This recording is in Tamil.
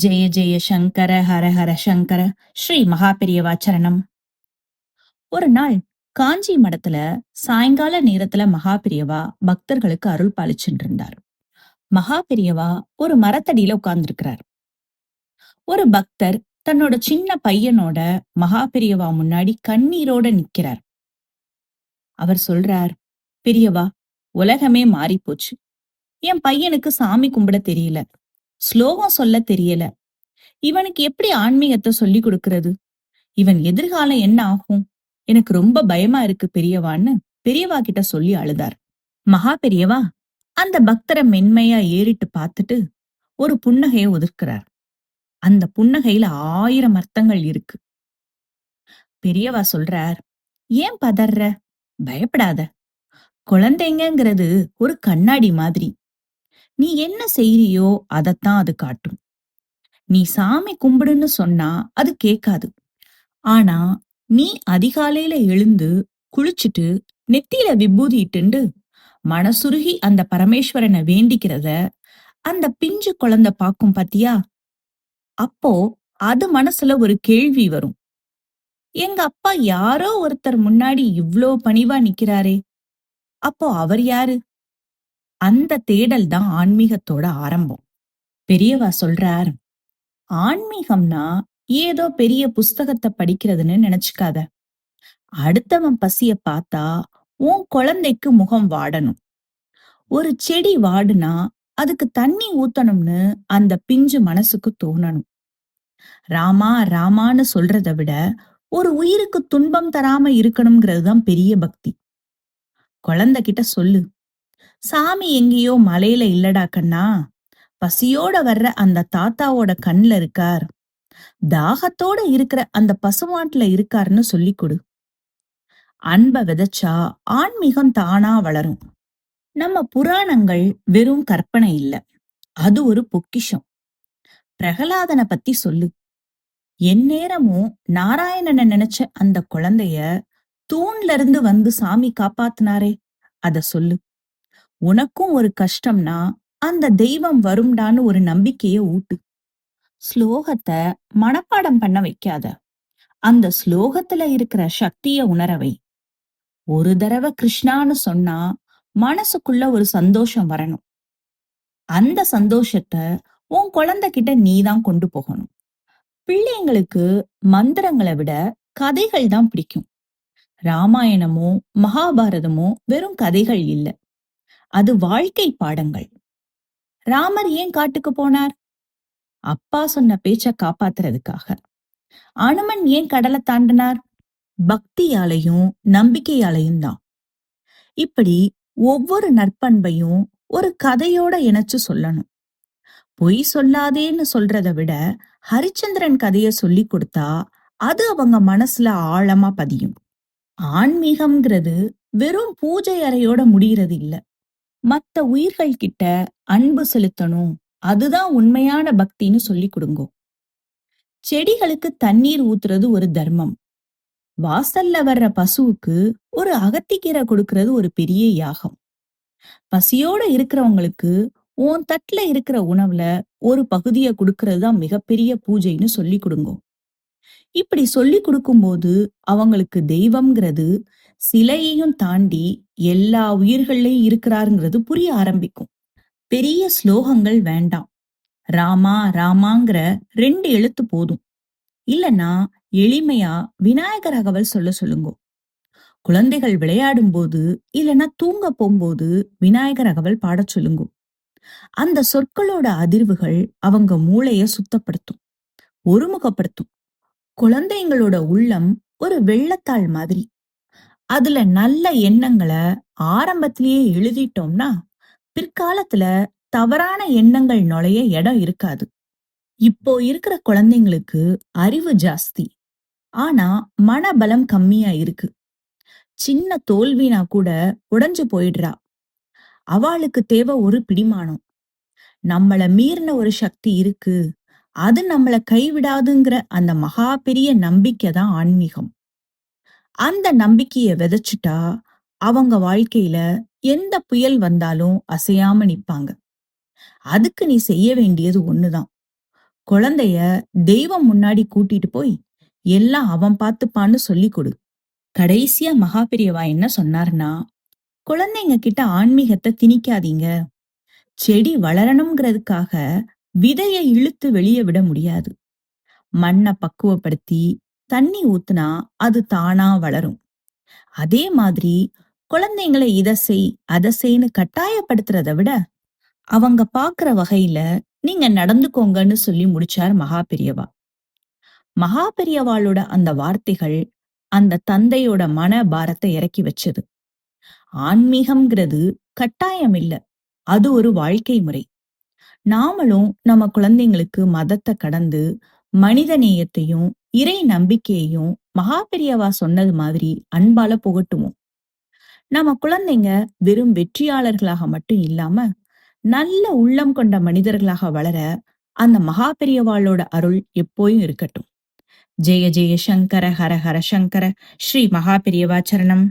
ஜெய ஜெய சங்கர ஹர ஹர சங்கர. ஸ்ரீ மகாபெரியவா சரணம். ஒரு நாள் காஞ்சி மடத்துல சாயங்கால நேரத்துல மகாபெரியவா பக்தர்களுக்கு அருள் பாலிச்சுட்டு இருந்தார். மகாபெரியவா ஒரு மரத்தடியில உட்கார்ந்திருக்கிறார். ஒரு பக்தர் தன்னோட சின்ன பையனோட மகாபெரியவா முன்னாடி கண்ணீரோட நிக்கிறார். அவர் சொல்றார், பெரியவா, உலகமே மாறி போச்சு. என் பையனுக்கு சாமி கும்பிட தெரியல, ஸ்லோகம் சொல்ல தெரியல. இவனுக்கு எப்படி ஆன்மீகத்தை சொல்லி கொடுக்கறது? இவன் எதிர்காலம் என்ன ஆகும்? எனக்கு ரொம்ப பயமா இருக்கு பெரியவான்னு பெரியவா கிட்ட சொல்லி அழுதார். மகா பெரியவா அந்த பக்தரை மென்மையா ஏறிட்டு பார்த்துட்டு ஒரு புன்னகையை உதிர்க்கிறார். அந்த புன்னகையில 1000 அர்த்தங்கள் இருக்கு. பெரியவா சொல்றார், ஏன் பதற? பயப்படாத. குழந்தைங்கிறது ஒரு கண்ணாடி மாதிரி. நீ என்ன செய்யறியோ அதத்தான் அது காட்டும். நீ சாமி கும்பிடுன்னு சொன்னா அது கேட்காது. ஆனா நீ அதிகாலையில எழுந்து குளிச்சுட்டு நெத்தியில விபூதி இட்டுண்டு மனசுருகி அந்த பரமேஸ்வரனை வேண்டிக்கிறத அந்த பிஞ்சு குழந்தை பாக்கும் பாத்தியா? அப்போ அது மனசுல ஒரு கேள்வி வரும். எங்க அப்பா யாரோ ஒருத்தர் முன்னாடி இவ்ளோ பணிவா நிக்கிறாரே, அப்போ அவர் யாரு? அந்த தேடல் தான் ஆன்மீகத்தோட ஆரம்பம். பெரியவா சொல்றார், ஆன்மீகம்னா ஏதோ பெரிய புஸ்தகத்தை படிக்கிறதுன்னு நினைச்சுக்காத. அடுத்தவன் பசிய பார்த்தா உன் குழந்தைக்கு முகம் வாடணும். ஒரு செடி வாடுனா அதுக்கு தண்ணி ஊத்தணும்னு அந்த பிஞ்சு மனசுக்கு தோணணும். ராமா ராமான்னு சொல்றத விட ஒரு உயிருக்கு துன்பம் தராம இருக்கணும்ங்கிறது தான் பெரிய பக்தி. குழந்தை கிட்ட சொல்லு, சாமி எங்கேயோ மலையில இல்லடா கண்ணா, பசியோட வர்ற அந்த தாத்தாவோட கண்ல இருக்கார், தாகத்தோட இருக்கிற அந்த பசுமாட்டுல இருக்காருன்னு சொல்லி கொடு. அன்ப விதைச்சா ஆன்மீகம் தானா வளரும். நம்ம புராணங்கள் வெறும் கற்பனை இல்ல, அது ஒரு பொக்கிஷம். பிரகலாதனை பத்தி சொல்லு. எந்நேரமும் நாராயணனை நினைச்ச அந்த குழந்தைய தூண்ல இருந்து வந்து சாமி காப்பாத்தினாரே, அத சொல்லு. உனக்கும் ஒரு கஷ்டம்னா அந்த தெய்வம் வரும்டான்னு ஒரு நம்பிக்கைய ஊட்டு. ஸ்லோகத்தை மனப்பாடம் பண்ண வைக்காத, அந்த ஸ்லோகத்துல இருக்கிற சக்திய உணரவை. ஒரு தடவை கிருஷ்ணான்னு சொன்னா மனசுக்குள்ள ஒரு சந்தோஷம் வரணும். அந்த சந்தோஷத்தை உன் குழந்தை கிட்ட நீதான் கொண்டு போகணும். பிள்ளைங்களுக்கு மந்திரங்களை விட கதைகள் தான் பிடிக்கும். ராமாயணமோ மகாபாரதமோ வெறும் கதைகள் இல்ல, அது வாழ்க்கை பாடங்கள். ராமர் ஏன் காட்டுக்கு போனார்? அப்பா சொன்ன பேச்ச காப்பாத்துறதுக்காக. அனுமன் ஏன் கடலை தாண்டினார்? பக்தியாலையும் நம்பிக்கையாலையும் தான். இப்படி ஒவ்வொரு நற்பண்பையும் ஒரு கதையோட இணைச்சு சொல்லணும். பொய் சொல்லாதேன்னு சொல்றத விட ஹரிச்சந்திரன் கதைய சொல்லி கொடுத்தா அது அவங்க மனசுல ஆழமா பதியும். ஆன்மீகம்ங்கிறது வெறும் பூஜை அறையோட முடியறது இல்ல. மத்த உயிர்கள் கிட்ட அன்பு செலுத்தணும், அதுதான் உண்மையான பக்தின்னு சொல்லி கொடுங்கோ. செடிகளுக்கு தண்ணீர் ஊத்துறது ஒரு தர்மம். வாசல்ல வர்ற பசுவுக்கு ஒரு அகத்திக்கீரை கொடுக்கறது ஒரு பெரிய யாகம். பசியோட இருக்கிறவங்களுக்கு உன் தட்டுல இருக்கிற உணவுல ஒரு பகுதியை கொடுக்கறது தான் மிகப்பெரிய பூஜைன்னு சொல்லி கொடுங்கோ. இப்படி சொல்லி கொடுக்கும்போது அவங்களுக்கு தெய்வம்ங்கிறது சிலையையும் தாண்டி எல்லா உயிர்களையும் இருக்கிறாருங்கிறது புரிய ஆரம்பிக்கும். பெரிய ஸ்லோகங்கள் வேண்டாம். ராமா ராமாங்கிற 2 எழுத்து போதும். இல்லனா எளிமையா விநாயகர் அகவல் சொல்ல சொல்லுங்க. குழந்தைகள் விளையாடும் போது இல்லனா தூங்க போகும்போது விநாயகர் அகவல் பாடச் சொல்லுங்க. அந்த சொற்களோட அதிர்வுகள் அவங்க மூளைய சுத்தப்படுத்தும், ஒருமுகப்படுத்தும். குழந்தைங்களோட உள்ளம் ஒரு வெள்ளத்தாள் மாதிரி. அதுல நல்ல எண்ணங்களை ஆரம்பத்திலேயே எழுதிட்டோம்னா பிற்காலத்துல தவறான எண்ணங்கள் நுழைய இடம் இருக்காது. இப்போ இருக்கிற குழந்தைங்களுக்கு அறிவு ஜாஸ்தி, ஆனா மனபலம் கம்மியா இருக்கு. சின்ன தோல்வினா கூட உடைஞ்சு போயிடுறா. அவளுக்கு தேவை ஒரு பிடிமானம். நம்மள மீறின ஒரு சக்தி இருக்கு, அது நம்மள கைவிடாதுங்கிற அந்த மகா பெரிய நம்பிக்கை தான் ஆன்மீகம். அந்த நம்பிக்கைய விதைச்சுட்டா அவங்க வாழ்க்கையில எந்த புயல் வந்தாலும் அசையாம நிப்பாங்க. அதுக்கு நீ செய்ய வேண்டியது ஒண்ணுதான். குழந்தைய தெய்வம் முன்னாடி கூட்டிட்டு போய் எல்லாம் அவன் பார்த்துப்பான்னு சொல்லி கொடு. கடைசியா மகா பெரியவா என்ன சொன்னார்னா, குழந்தைங்க கிட்ட ஆன்மீகத்தை திணிக்காதீங்க. செடி வளரணுங்கிறதுக்காக விதைய இழுத்து வெளியே விட முடியாது. மண்ணை பக்குவப்படுத்தி தண்ணி ஊத்துனா அது தானா வளரும். அதே மாதிரி குழந்தைங்களை இத செய் அத செய்ன்னு கட்டாயப்படுத்துறத விட அவங்க பாக்குற வகையில நீங்க நடந்துக்கோங்கன்னு சொல்லி முடிச்சார் மகா பெரியவா. மகா பெரியவாளோட அந்த வார்த்தைகள் அந்த தந்தையோட மன பாரத்தை இறக்கி வச்சது. ஆன்மீகம்ங்கிறது கட்டாயம் இல்ல, அது ஒரு வாழ்க்கை முறை. நாமளும் நம்ம குழந்தைங்களுக்கு மதத்தை கடந்து மனித நேயத்தையும் இறை நம்பிக்கையையும் மகா பெரியவா சொன்னது மாதிரி அன்பால புகட்டுவோம். நம்ம குழந்தைங்க வெறும் வெற்றியாளர்களாக மட்டும் இல்லாம நல்ல உள்ளம் கொண்ட மனிதர்களாக வளர அந்த மகா பெரியவாளோட அருள் எப்போயும் இருக்கட்டும். ஜெய ஜெய சங்கர ஹர ஹர சங்கர. ஸ்ரீ மகா பெரியவா சரணம்.